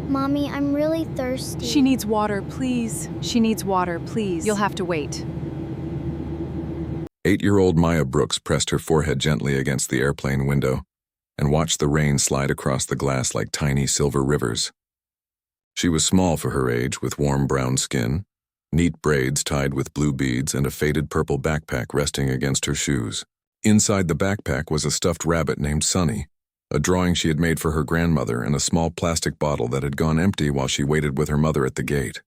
Mommy, I'm really thirsty. She needs water, please. She needs water, please. You'll have to wait. 8-year-old Maya Brooks pressed her forehead gently against the airplane window and watched the rain slide across the glass like tiny silver rivers. She was small for her age, with warm brown skin, neat braids tied with blue beads, and a faded purple backpack resting against her shoes. Inside the backpack was a stuffed rabbit named Sunny, a drawing she had made for her grandmother, and a small plastic bottle that had gone empty while she waited with her mother at the gate.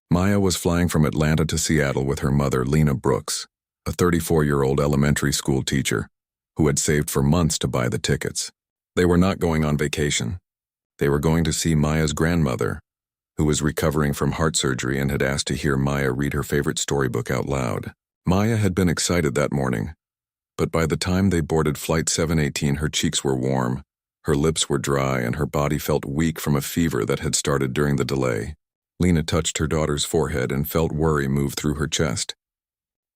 Maya was flying from Atlanta to Seattle with her mother, Lena Brooks, a 34-year-old elementary school teacher who had saved for months to buy the tickets. They were not going on vacation. They were going to see Maya's grandmother, who was recovering from heart surgery and had asked to hear Maya read her favorite storybook out loud. Maya had been excited that morning, but by the time they boarded Flight 718, her cheeks were warm, her lips were dry, and her body felt weak from a fever that had started during the delay. Lena touched her daughter's forehead and felt worry move through her chest.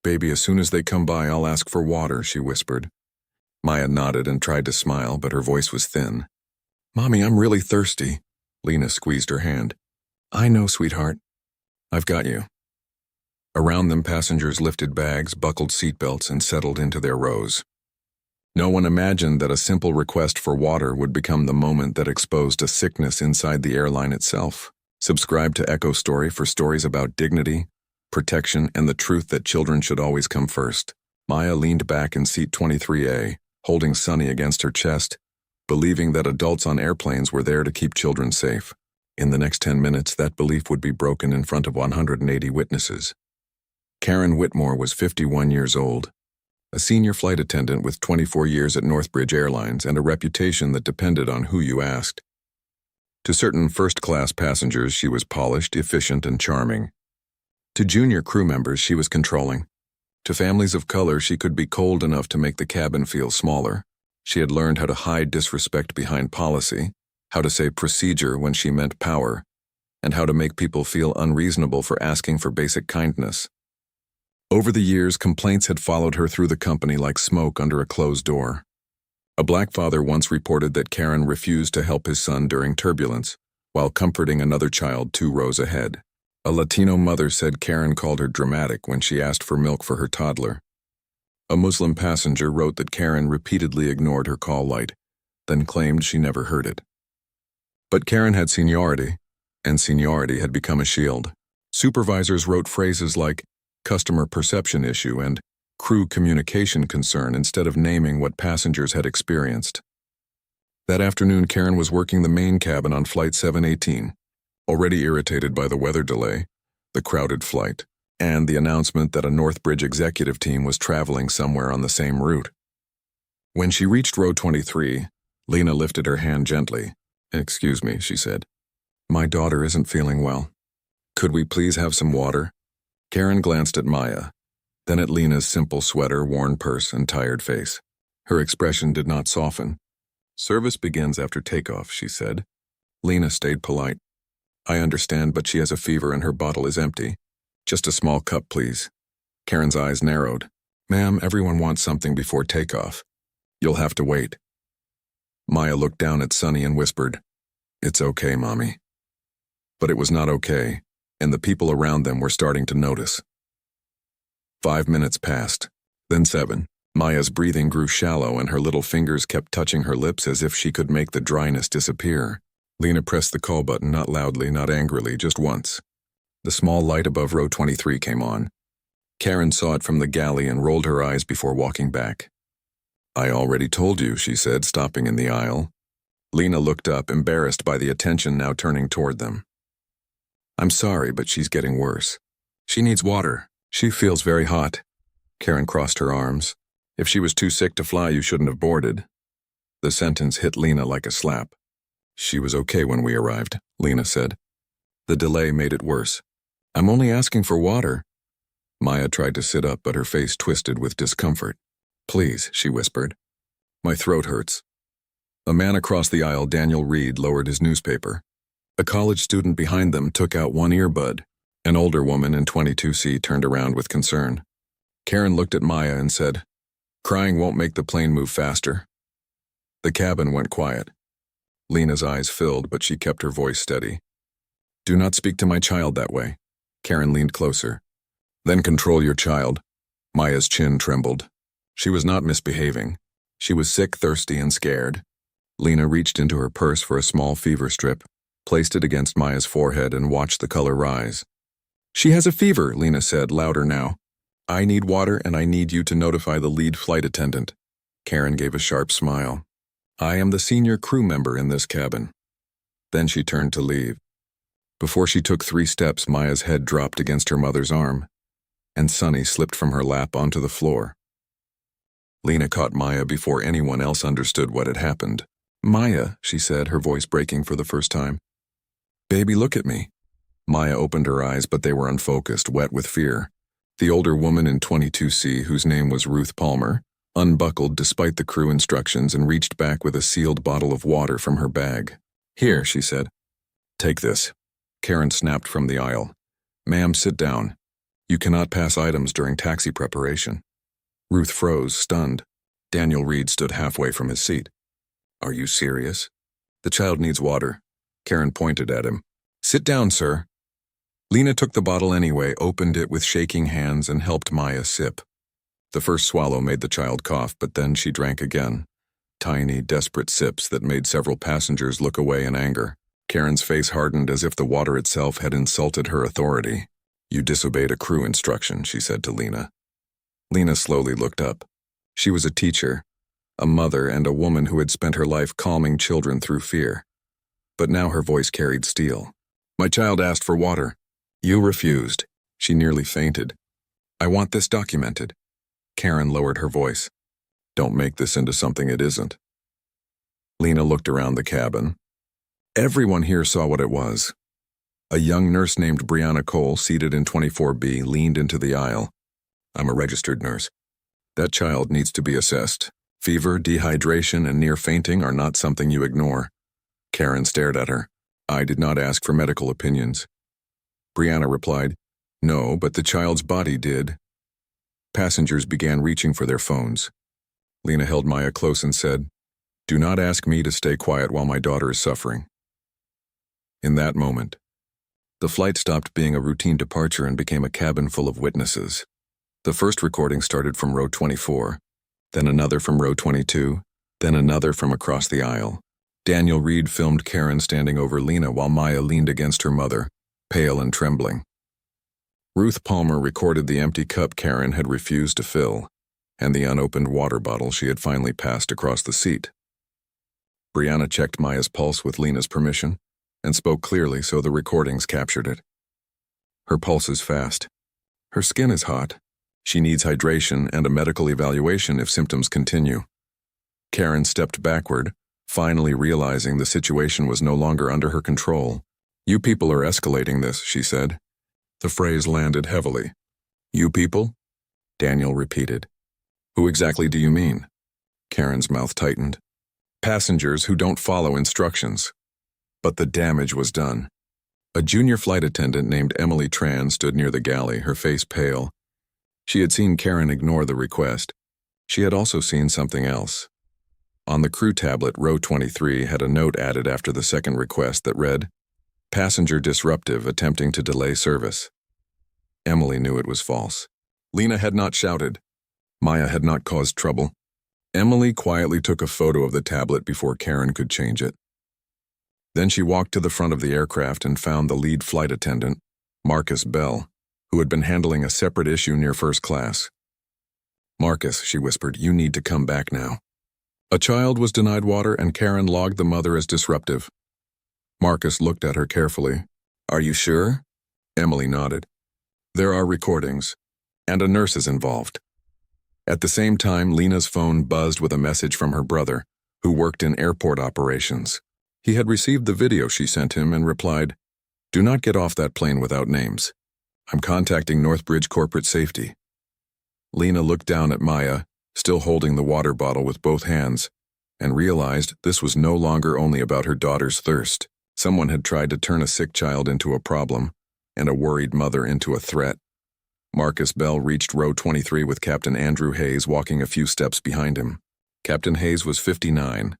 "Baby, as soon as they come by, I'll ask for water," she whispered. Maya nodded and tried to smile, but her voice was thin. "Mommy, I'm really thirsty." Lena squeezed her hand. "I know, sweetheart. I've got you." Around them, passengers lifted bags, buckled seatbelts, and settled into their rows. No one imagined that a simple request for water would become the moment that exposed a sickness inside the airline itself. Subscribe to EchoStory for stories about dignity, protection, and the truth that children should always come first. Maya leaned back in seat 23A, holding Sunny against her chest, believing that adults on airplanes were there to keep children safe. In the next 10 minutes, that belief would be broken in front of 180 witnesses. Karen Whitmore was 51 years old, a senior flight attendant with 24 years at Northbridge Airlines and a reputation that depended on who you asked. To certain first-class passengers, she was polished, efficient, and charming. To junior crew members, she was controlling. To families of color, she could be cold enough to make the cabin feel smaller. She had learned how to hide disrespect behind policy, how to say procedure when she meant power, and how to make people feel unreasonable for asking for basic kindness. Over the years, complaints had followed her through the company like smoke under a closed door. A black father once reported that Karen refused to help his son during turbulence, while comforting another child 2 rows ahead. A Latino mother said Karen called her dramatic when she asked for milk for her toddler. A Muslim passenger wrote that Karen repeatedly ignored her call light, then claimed she never heard it. But Karen had seniority, and seniority had become a shield. Supervisors wrote phrases like customer perception issue and crew communication concern instead of naming what passengers had experienced. That afternoon, Karen was working the main cabin on Flight 718, already irritated by the weather delay, the crowded flight, and the announcement that a Northbridge executive team was traveling somewhere on the same route. When she reached row 23, Lena lifted her hand gently. "Excuse me," she said. "My daughter isn't feeling well. Could we please have some water?" Karen glanced at Maya, then at Lena's simple sweater, worn purse, and tired face. Her expression did not soften. "Service begins after takeoff," she said. Lena stayed polite. "I understand, but she has a fever and her bottle is empty. Just a small cup, please." Karen's eyes narrowed. "Ma'am, everyone wants something before takeoff. You'll have to wait." Maya looked down at Sunny and whispered, "It's okay, Mommy." But it was not okay, and the people around them were starting to notice. 5 minutes passed, then 7. Maya's breathing grew shallow and her little fingers kept touching her lips as if she could make the dryness disappear. Lena pressed the call button, not loudly, not angrily, just once. The small light above row 23 came on. Karen saw it from the galley and rolled her eyes before walking back. "I already told you," she said, stopping in the aisle. Lena looked up, embarrassed by the attention now turning toward them. "I'm sorry, but she's getting worse. She needs water. She feels very hot." Karen crossed her arms. "If she was too sick to fly, you shouldn't have boarded." The sentence hit Lena like a slap. "She was okay when we arrived," Lena said. The delay made it worse. "I'm only asking for water." Maya tried to sit up, but her face twisted with discomfort. "Please," she whispered. "My throat hurts." A man across the aisle, Daniel Reed, lowered his newspaper. A college student behind them took out one earbud. An older woman in 22C turned around with concern. Karen looked at Maya and said, "Crying won't make the plane move faster." The cabin went quiet. Lena's eyes filled, but she kept her voice steady. Do not speak to my child that way. Karen leaned closer. Then control your child. Maya's chin trembled. She was not misbehaving. She was sick, thirsty, and scared. Lena reached into her purse for a small fever strip, placed it against Maya's forehead, and watched the color rise. She has a fever, Lena said, louder now. I need water, and I need you to notify the lead flight attendant. Karen gave a sharp smile. I am the senior crew member in this cabin. Then she turned to leave. Before she took 3 steps, Maya's head dropped against her mother's arm, and Sunny slipped from her lap onto the floor. Lena caught Maya before anyone else understood what had happened. Maya, she said, her voice breaking for the first time. Baby, look at me. Maya opened her eyes, but they were unfocused, wet with fear. The older woman in 22C, whose name was Ruth Palmer, unbuckled despite the crew instructions and reached back with a sealed bottle of water from her bag. Here, she said. Take this. Karen snapped from the aisle. Ma'am, sit down. You cannot pass items during taxi preparation. Ruth froze, stunned. Daniel Reed stood halfway from his seat. Are you serious? The child needs water. Karen pointed at him. Sit down, sir. Lena took the bottle anyway, opened it with shaking hands, and helped Maya sip. The first swallow made the child cough, but then she drank again. Tiny, desperate sips that made several passengers look away in anger. Karen's face hardened as if the water itself had insulted her authority. You disobeyed a crew instruction, she said to Lena. Lena slowly looked up. She was a teacher, a mother, and a woman who had spent her life calming children through fear. But now her voice carried steel. My child asked for water. You refused. She nearly fainted. I want this documented. Karen lowered her voice. Don't make this into something it isn't. Lena looked around the cabin. Everyone here saw what it was. A young nurse named Brianna Cole, seated in 24B, leaned into the aisle. I'm a registered nurse. That child needs to be assessed. Fever, dehydration, and near fainting are not something you ignore. Karen stared at her. I did not ask for medical opinions. Brianna replied, No, but the child's body did. Passengers began reaching for their phones. Lena held Maya close and said, Do not ask me to stay quiet while my daughter is suffering. In that moment, the flight stopped being a routine departure and became a cabin full of witnesses. The first recording started from row 24, then another from row 22, then another from across the aisle. Daniel Reed filmed Karen standing over Lena while Maya leaned against her mother, pale and trembling. Ruth Palmer recorded the empty cup Karen had refused to fill, and the unopened water bottle she had finally passed across the seat. Brianna checked Maya's pulse with Lena's permission, and spoke clearly so the recordings captured it. Her pulse is fast. Her skin is hot. She needs hydration and a medical evaluation if symptoms continue. Karen stepped backward, finally realizing the situation was no longer under her control. You people are escalating this, she said. The phrase landed heavily. You people? Daniel repeated. Who exactly do you mean? Karen's mouth tightened. Passengers who don't follow instructions. But the damage was done. A junior flight attendant named Emily Tran stood near the galley, her face pale. She had seen Karen ignore the request. She had also seen something else. On the crew tablet, row 23 had a note added after the second request that read, Passenger disruptive attempting to delay service. Emily knew it was false. Lena had not shouted. Maya had not caused trouble. Emily quietly took a photo of the tablet before Karen could change it. Then she walked to the front of the aircraft and found the lead flight attendant, Marcus Bell, who had been handling a separate issue near first class. Marcus, she whispered, you need to come back now. A child was denied water and Karen logged the mother as disruptive. Marcus looked at her carefully. Are you sure? Emily nodded. There are recordings, and a nurse is involved. At the same time, Lena's phone buzzed with a message from her brother, who worked in airport operations. He had received the video she sent him and replied, Do not get off that plane without names. I'm contacting Northbridge Corporate Safety. Lena looked down at Maya, still holding the water bottle with both hands, and realized this was no longer only about her daughter's thirst. Someone had tried to turn a sick child into a problem, and a worried mother into a threat. Marcus Bell reached row 23 with Captain Andrew Hayes walking a few steps behind him. Captain Hayes was 59,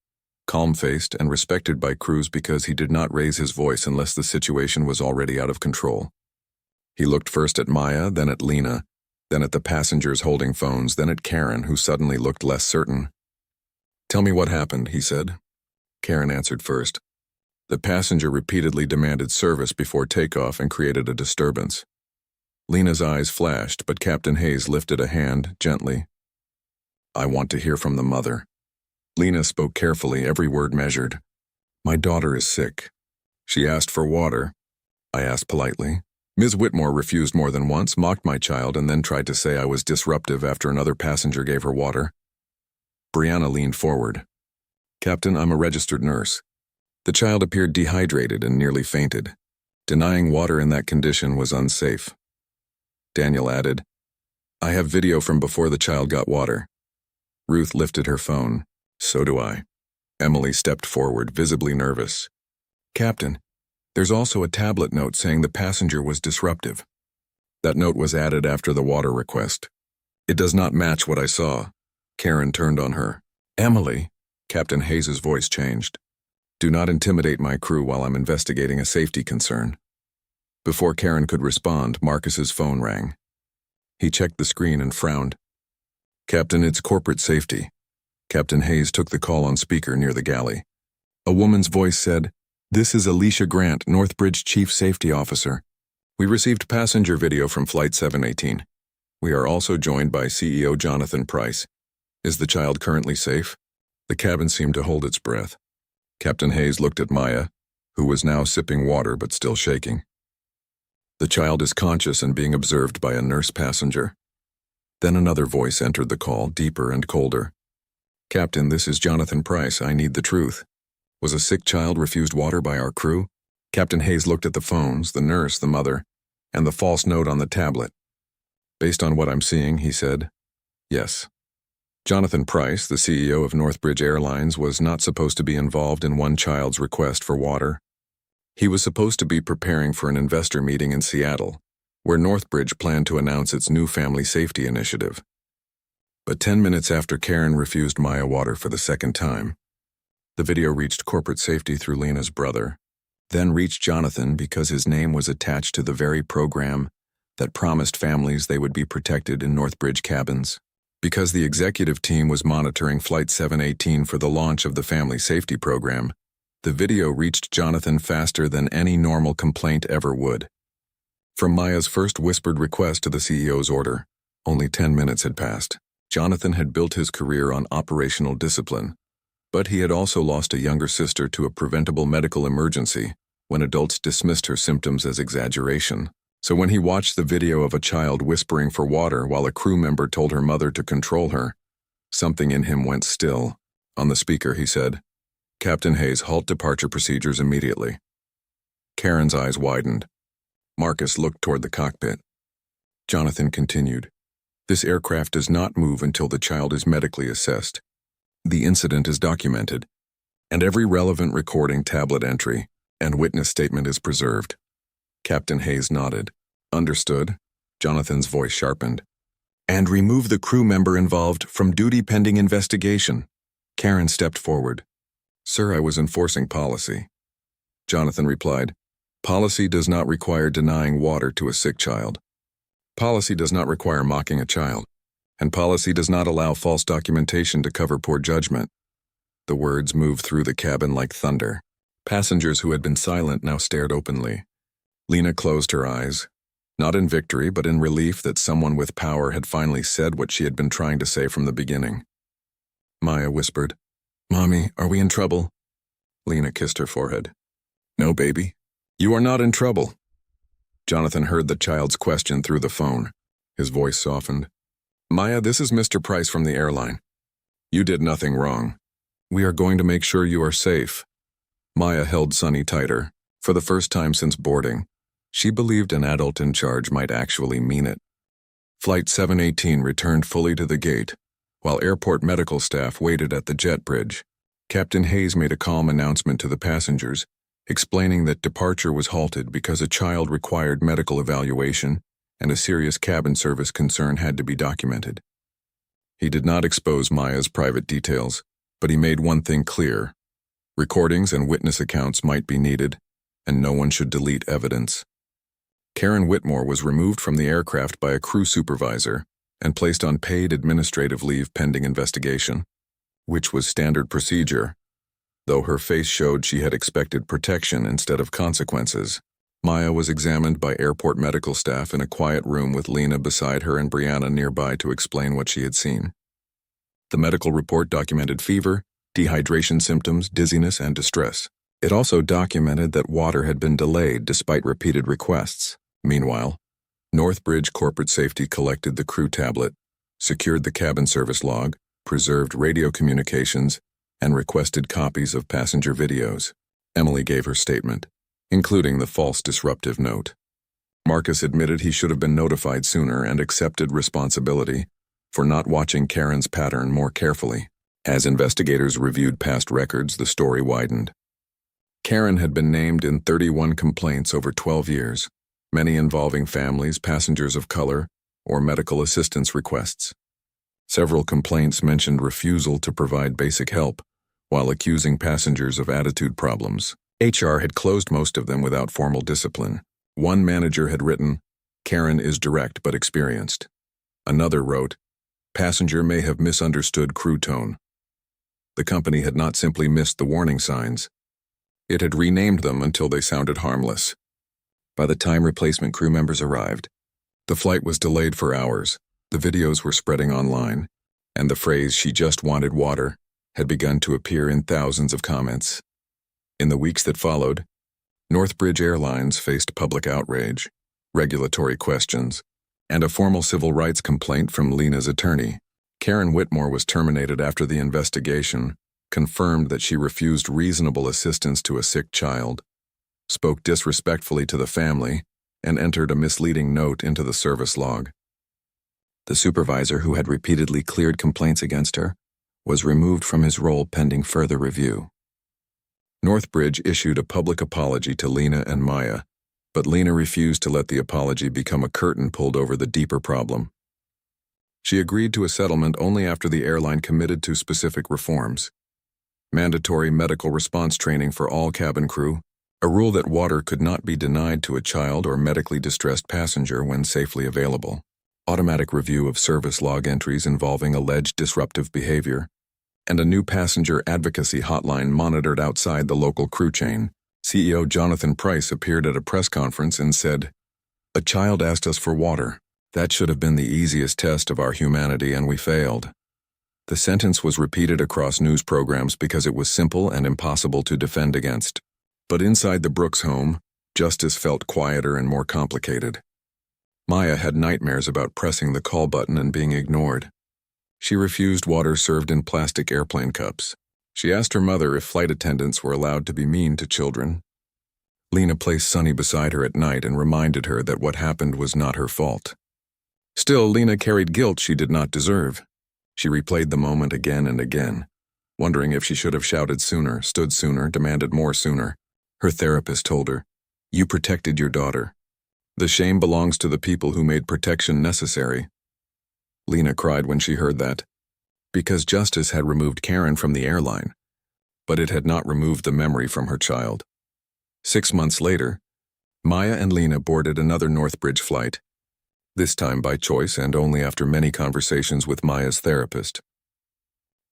calm-faced and respected by crews because he did not raise his voice unless the situation was already out of control. He looked first at Maya, then at Lena, then at the passengers holding phones, then at Karen, who suddenly looked less certain. "Tell me what happened," he said. Karen answered first. The passenger repeatedly demanded service before takeoff and created a disturbance. Lena's eyes flashed, but Captain Hayes lifted a hand, gently. "I want to hear from the mother." Lena spoke carefully, every word measured. "My daughter is sick. She asked for water. I asked politely. Ms. Whitmore refused more than once, mocked my child, and then tried to say I was disruptive after another passenger gave her water." Brianna leaned forward. "Captain, I'm a registered nurse. The child appeared dehydrated and nearly fainted. Denying water in that condition was unsafe." Daniel added, "I have video from before the child got water." Ruth lifted her phone. "So do I." Emily stepped forward, visibly nervous. "Captain, there's also a tablet note saying the passenger was disruptive." That note was added after the water request. "It does not match what I saw." Karen turned on her. "Emily," Captain Hayes' voice changed. "Do not intimidate my crew while I'm investigating a safety concern." Before Karen could respond, Marcus's phone rang. He checked the screen and frowned. "Captain, it's corporate safety." Captain Hayes took the call on speaker near the galley. A woman's voice said, "This is Alicia Grant, Northbridge Chief Safety Officer. We received passenger video from Flight 718. We are also joined by CEO Jonathan Price. Is the child currently safe?" The cabin seemed to hold its breath. Captain Hayes looked at Maya, who was now sipping water but still shaking. "The child is conscious and being observed by a nurse passenger." Then another voice entered the call, deeper and colder. "Captain, this is Jonathan Price. I need the truth. Was a sick child refused water by our crew?" Captain Hayes looked at the phones, the nurse, the mother, and the false note on the tablet. "Based on what I'm seeing," he said, "yes." Jonathan Price, the CEO of Northbridge Airlines, was not supposed to be involved in one child's request for water. He was supposed to be preparing for an investor meeting in Seattle, where Northbridge planned to announce its new family safety initiative. But 10 minutes after Karen refused Maya water for the second time, the video reached corporate safety through Lena's brother, then reached Jonathan because his name was attached to the very program that promised families they would be protected in Northbridge cabins. Because the executive team was monitoring Flight 718 for the launch of the family safety program, the video reached Jonathan faster than any normal complaint ever would. From Maya's first whispered request to the CEO's order, only 10 minutes had passed. Jonathan had built his career on operational discipline, but he had also lost a younger sister to a preventable medical emergency when adults dismissed her symptoms as exaggeration. So when he watched the video of a child whispering for water while a crew member told her mother to control her, something in him went still. On the speaker, he said, "Captain Hayes, halt departure procedures immediately." Karen's eyes widened. Marcus looked toward the cockpit. Jonathan continued, "This aircraft does not move until the child is medically assessed. The incident is documented, and every relevant recording, tablet entry, and witness statement is preserved." Captain Hayes nodded. "Understood." Jonathan's voice sharpened. "And remove the crew member involved from duty pending investigation." Karen stepped forward. "Sir, I was enforcing policy." Jonathan replied, "Policy does not require denying water to a sick child. Policy does not require mocking a child, and policy does not allow false documentation to cover poor judgment." The words moved through the cabin like thunder. Passengers who had been silent now stared openly. Lena closed her eyes, not in victory but in relief that someone with power had finally said what she had been trying to say from the beginning. Maya whispered, "Mommy, are we in trouble?" Lena kissed her forehead. "No, baby. You are not in trouble." Jonathan heard the child's question through the phone. His voice softened. "Maya, this is Mr. Price from the airline. You did nothing wrong. We are going to make sure you are safe." Maya held Sonny tighter. For the first time since boarding, she believed an adult in charge might actually mean it. Flight 718 returned fully to the gate, while airport medical staff waited at the jet bridge. Captain Hayes made a calm announcement to the passengers, explaining that departure was halted because a child required medical evaluation and a serious cabin service concern had to be documented. He did not expose Maya's private details, but he made one thing clear: Recordings and witness accounts might be needed, and no one should delete evidence. Karen Whitmore was removed from the aircraft by a crew supervisor and placed on paid administrative leave pending investigation, which was standard procedure, though her face showed she had expected protection instead of consequences. Maya was examined by airport medical staff in a quiet room with Lena beside her and Brianna nearby to explain what she had seen. The medical report documented fever, dehydration symptoms, dizziness, and distress. It also documented that water had been delayed despite repeated requests. Meanwhile, Northbridge Corporate Safety collected the crew tablet, secured the cabin service log, preserved radio communications, and requested copies of passenger videos. Emily gave her statement, including the false disruptive note. Marcus admitted he should have been notified sooner and accepted responsibility for not watching Karen's pattern more carefully. As investigators reviewed past records, the story widened. Karen had been named in 31 complaints over 12 years, many involving families, passengers of color, or medical assistance requests. Several complaints mentioned refusal to provide basic help, while accusing passengers of attitude problems. HR had closed most of them without formal discipline. One manager had written, "Karen is direct but experienced." Another wrote, "Passenger may have misunderstood crew tone." The company had not simply missed the warning signs. It had renamed them until they sounded harmless. By the time replacement crew members arrived, the flight was delayed for hours, the videos were spreading online, and the phrase "she just wanted water" had begun to appear in thousands of comments. In the weeks that followed, Northbridge Airlines faced public outrage, regulatory questions, and a formal civil rights complaint from Lena's attorney. Karen Whitmore was terminated after the investigation confirmed that she refused reasonable assistance to a sick child, spoke disrespectfully to the family, and entered a misleading note into the service log. The supervisor, who had repeatedly cleared complaints against her, was removed from his role pending further review. Northbridge issued a public apology to Lena and Maya, but Lena refused to let the apology become a curtain pulled over the deeper problem. She agreed to a settlement only after the airline committed to specific reforms: mandatory medical response training for all cabin crew, a rule that water could not be denied to a child or medically distressed passenger when safely available, automatic review of service log entries involving alleged disruptive behavior, and a new passenger advocacy hotline monitored outside the local crew chain. CEO Jonathan Price appeared at a press conference and said, "A child asked us for water. That should have been the easiest test of our humanity, and we failed." The sentence was repeated across news programs because it was simple and impossible to defend against. But inside the Brooks home, justice felt quieter and more complicated. Maya had nightmares about pressing the call button and being ignored. She refused water served in plastic airplane cups. She asked her mother if flight attendants were allowed to be mean to children. Lena placed Sunny beside her at night and reminded her that what happened was not her fault. Still, Lena carried guilt she did not deserve. She replayed the moment again and again, wondering if she should have shouted sooner, stood sooner, demanded more sooner. Her therapist told her, "You protected your daughter. The shame belongs to the people who made protection necessary." Lena cried when she heard that, because justice had removed Karen from the airline, but it had not removed the memory from her child. 6 months later, Maya and Lena boarded another Northbridge flight, this time by choice and only after many conversations with Maya's therapist.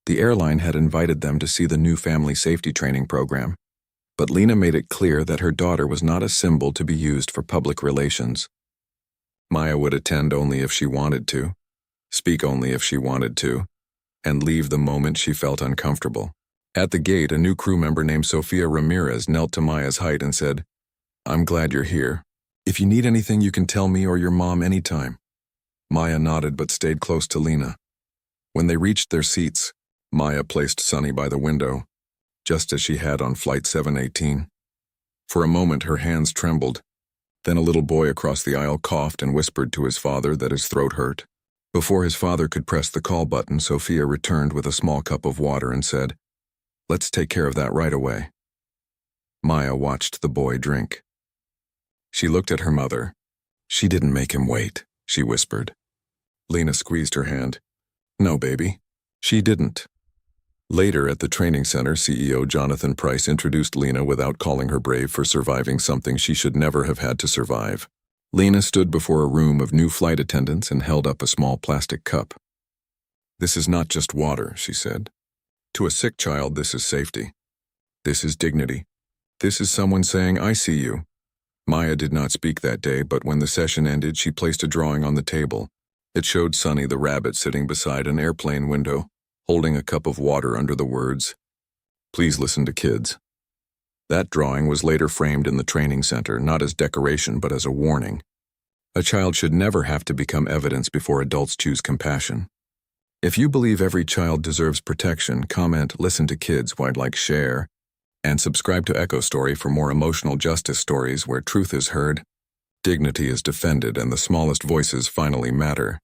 The airline had invited them to see the new family safety training program, but Lena made it clear that her daughter was not a symbol to be used for public relations. Maya would attend only if she wanted to, speak only if she wanted to, and leave the moment she felt uncomfortable. At the gate, a new crew member named Sofia Ramirez knelt to Maya's height and said, "I'm glad you're here. If you need anything, you can tell me or your mom anytime." Maya nodded but stayed close to Lena. When they reached their seats, Maya placed Sunny by the window, just as she had on Flight 718. For a moment, her hands trembled. Then a little boy across the aisle coughed and whispered to his father that his throat hurt. Before his father could press the call button, Sophia returned with a small cup of water and said, "Let's take care of that right away." Maya watched the boy drink. She looked at her mother. "She didn't make him wait," she whispered. Lena squeezed her hand. "No, baby, she didn't." Later at the training center, CEO Jonathan Price introduced Lena without calling her brave for surviving something she should never have had to survive. Lena stood before a room of new flight attendants and held up a small plastic cup. "This is not just water," she said. "To a sick child, this is safety. This is dignity. This is someone saying, 'I see you.'" Maya did not speak that day, but when the session ended, she placed a drawing on the table. It showed Sunny the rabbit sitting beside an airplane window, holding a cup of water under the words, "Please listen to kids." That drawing was later framed in the training center, not as decoration but as a warning. A child should never have to become evidence before adults choose compassion. If you believe every child deserves protection, comment, "Listen to kids," share, and subscribe to EchoStory for more emotional justice stories where truth is heard, dignity is defended, and the smallest voices finally matter.